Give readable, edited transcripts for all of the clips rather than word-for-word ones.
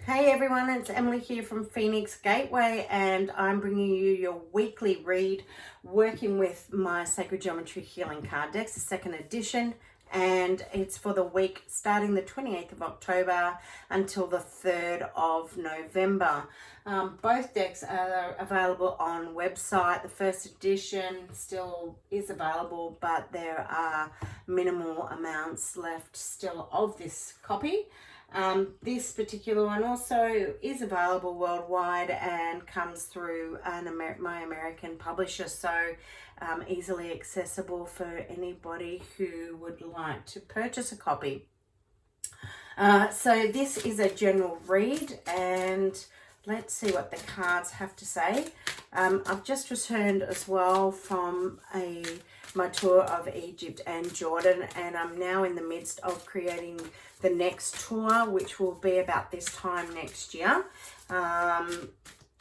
Hey everyone, it's Emily here from Phoenix Gateway, and I'm bringing you your weekly read working with my Sacred Geometry Healing Card decks, the second edition, and it's for the week starting the 28th of October until the 3rd of November. Both decks are available on website. The first edition still is available, but there are minimal amounts left still of this copy. This particular one also is available worldwide and comes through my American publisher, so easily accessible for anybody who would like to purchase a copy. So this is a general read, and let's see what the cards have to say. I've just returned as well from my tour of Egypt and Jordan, and I'm now in the midst of creating the next tour, which will be about this time next year.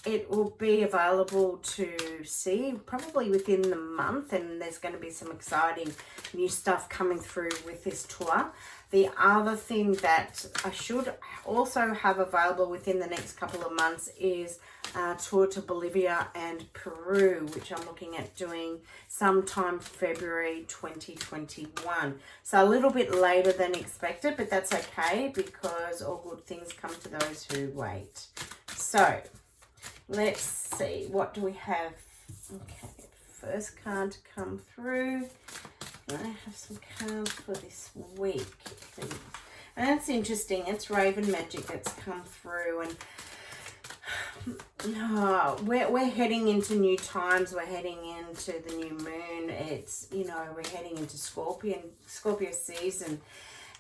It will be available to see probably within the month, and there's going to be some exciting new stuff coming through with this tour. The other thing that I should also have available within the next couple of months is a tour to Bolivia and Peru, which I'm looking at doing sometime February 2021. So a little bit later than expected, but that's okay because all good things come to those who wait. So let's see, what do we have? Okay, first card to come through. I have some cards for this week. And that's interesting. It's Raven Magic that's come through, and we're heading into new times. We're heading into the new moon. It's, we're heading into Scorpio season.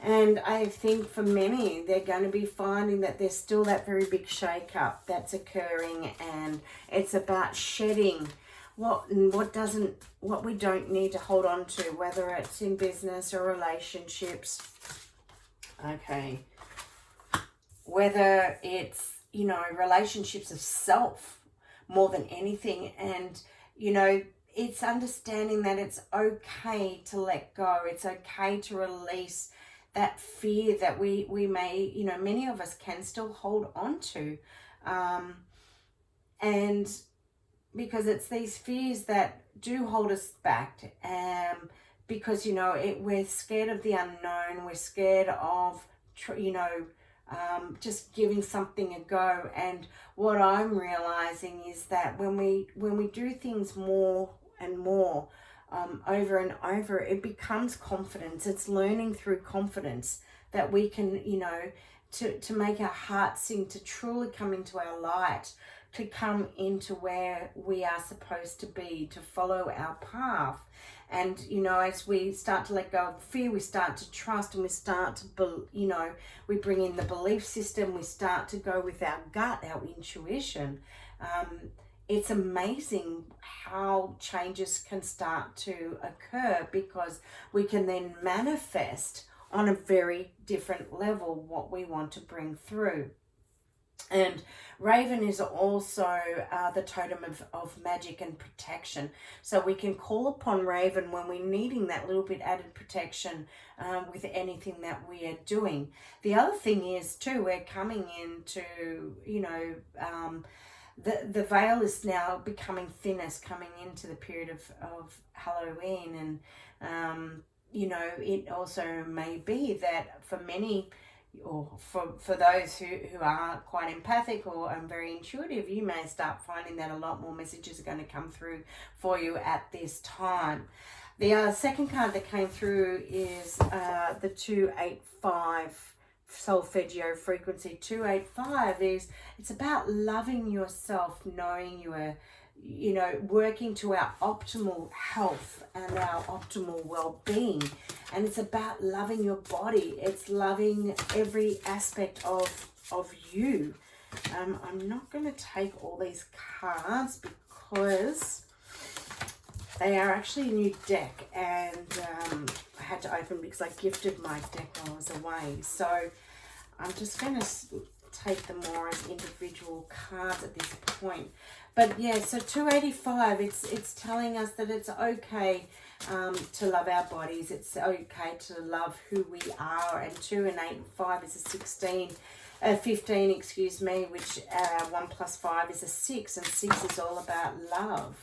And I think for many, they're going to be finding that there's still that very big shake-up that's occurring, and it's about shedding what we don't need to hold on to, whether it's in business or relationships. Okay. Whether it's, relationships of self more than anything. And, it's understanding that it's okay to let go. It's okay to release that fear that we may, many of us can still hold on to. And because it's these fears that do hold us back. Because, we're scared of the unknown. We're scared of, just giving something a go. And what I'm realizing is that when we do things more and more, over and over, it becomes confidence. It's learning through confidence that we can, to make our heart sing, to truly come into our light, to come into where we are supposed to be, to follow our path. And, as we start to let go of fear, we start to trust, and we start to, we bring in the belief system, we start to go with our gut, our intuition. It's amazing how changes can start to occur, because we can then manifest on a very different level what we want to bring through. And Raven is also the totem of magic and protection. So we can call upon Raven when we're needing that little bit added protection with anything that we are doing. The other thing is too, we're coming into, the veil is now becoming thinnest, coming into the period of Halloween. And, it also may be that for many, or for those who are quite empathic or very intuitive, you may start finding that a lot more messages are going to come through for you at this time. The second card that came through is the 285 solfeggio frequency. 285 it's about loving yourself, knowing you are, working to our optimal health and our optimal well-being. And it's about loving your body. It's loving every aspect of you. I'm not going to take all these cards because they are actually a new deck, and I had to open because I gifted my deck while I was away. So I'm just going to take them more as individual cards at this point. But yeah, so 285, it's telling us that it's okay to love our bodies. It's okay to love who we are. And 2 and 8 and 5 is a 16. 15, excuse me, which 1 plus 5 is a 6, and 6 is all about love.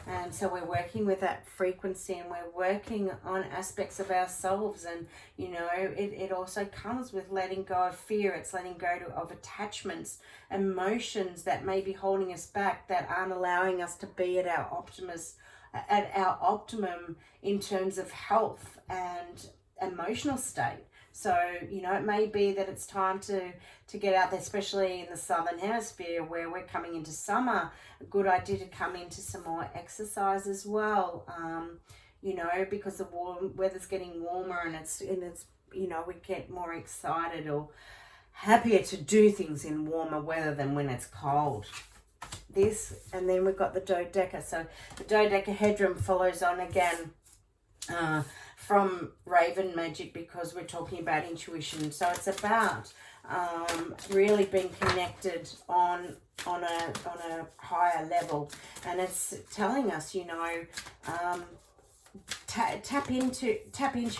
And so we're working with that frequency, and we're working on aspects of ourselves. And, you know, it also comes with letting go of fear. It's letting go of attachments, emotions that may be holding us back, that aren't allowing us to be at our optimum in terms of health and emotional state. So, you know, it may be that it's time to get out there, especially in the southern hemisphere where we're coming into summer. A good idea to come into some more exercise as well, you know, because the weather's getting warmer, and it's you know, we get more excited or happier to do things in warmer weather than when it's cold. And then we've got the dodeca. So the dodecahedron follows on again from Raven Magic, because we're talking about intuition. So it's about really being connected on a higher level, and it's telling us, you know, tap into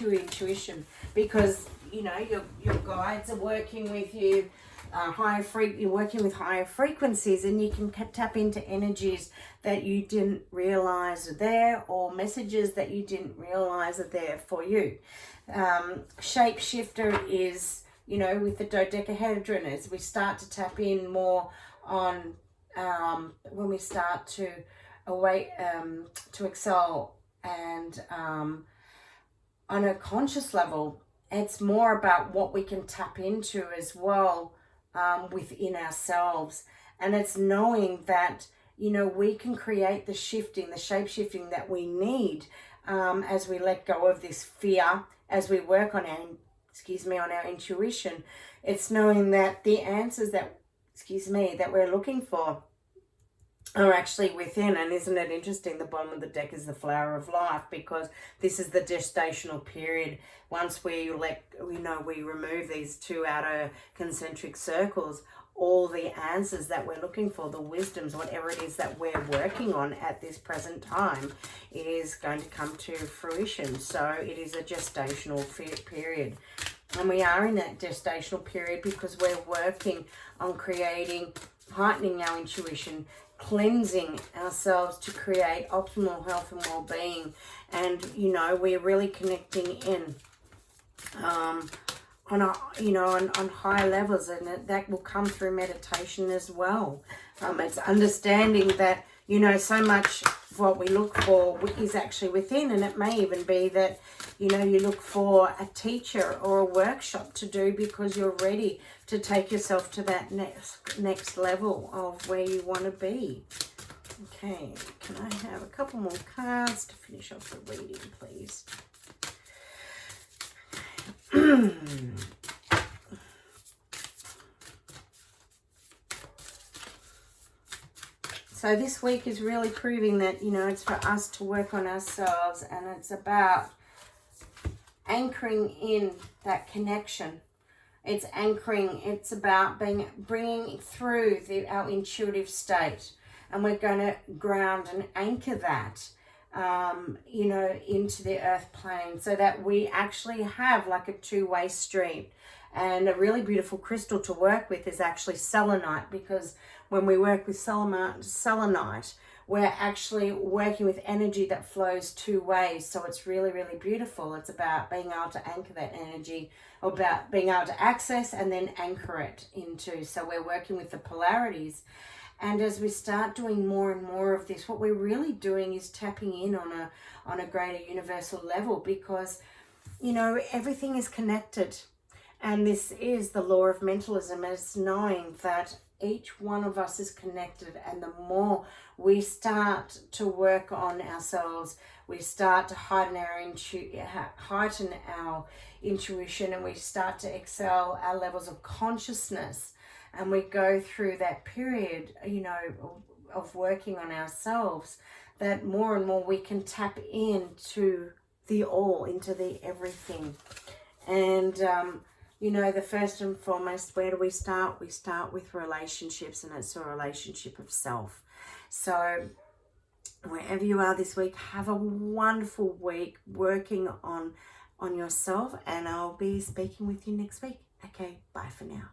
your intuition, because, you know, your guides are working with you. You're working with higher frequencies, and you can tap into energies that you didn't realize are there, or messages that you didn't realize are there for you. Shapeshifter is, you know, with the dodecahedron, as we start to tap in more on when we start to excel, and on a conscious level, it's more about what we can tap into as well. Within ourselves, and it's knowing that, you know, we can create the shifting, the shape-shifting that we need as we let go of this fear, as we work on our intuition. It's knowing that the answers that we're looking for are actually within. And isn't it interesting, the bottom of the deck is the flower of life, because this is the gestational period. Once we remove these two outer concentric circles, all the answers that we're looking for, the wisdoms, whatever it is that we're working on at this present time, is going to come to fruition. So it is a gestational period. And we are in that gestational period because we're working on heightening our intuition, cleansing ourselves to create optimal health and well-being. And, you know, we're really connecting in on higher levels, and that will come through meditation as well. It's understanding that, you know, so much of what we look for is actually within, and it may even be that, you know, you look for a teacher or a workshop to do because you're ready to take yourself to that next level of where you want to be. Okay, can I have a couple more cards to finish off the reading, please? So this week is really proving that, you know, it's for us to work on ourselves, and it's about anchoring in that connection. It's anchoring, it's about bringing through our intuitive state, and we're going to ground and anchor that, you know, into the earth plane, so that we actually have like a two-way street. And a really beautiful crystal to work with is actually selenite, because when we work with selenite, we're actually working with energy that flows two ways. So it's really, really beautiful. It's about being able to anchor that energy, or about being able to access and then anchor it into. So we're working with the polarities. And as we start doing more and more of this, what we're really doing is tapping in on a greater universal level, because, you know, everything is connected. And this is the law of mentalism. It's knowing that each one of us is connected, and the more we start to work on ourselves, we start to heighten our intuition, and we start to excel our levels of consciousness, and we go through that period, you know, of working on ourselves, that more and more we can tap into the all, into the everything. And you know, the first and foremost, where do we start? We start with relationships, and it's a relationship of self. So wherever you are this week, have a wonderful week working on yourself, and I'll be speaking with you next week. Okay, bye for now.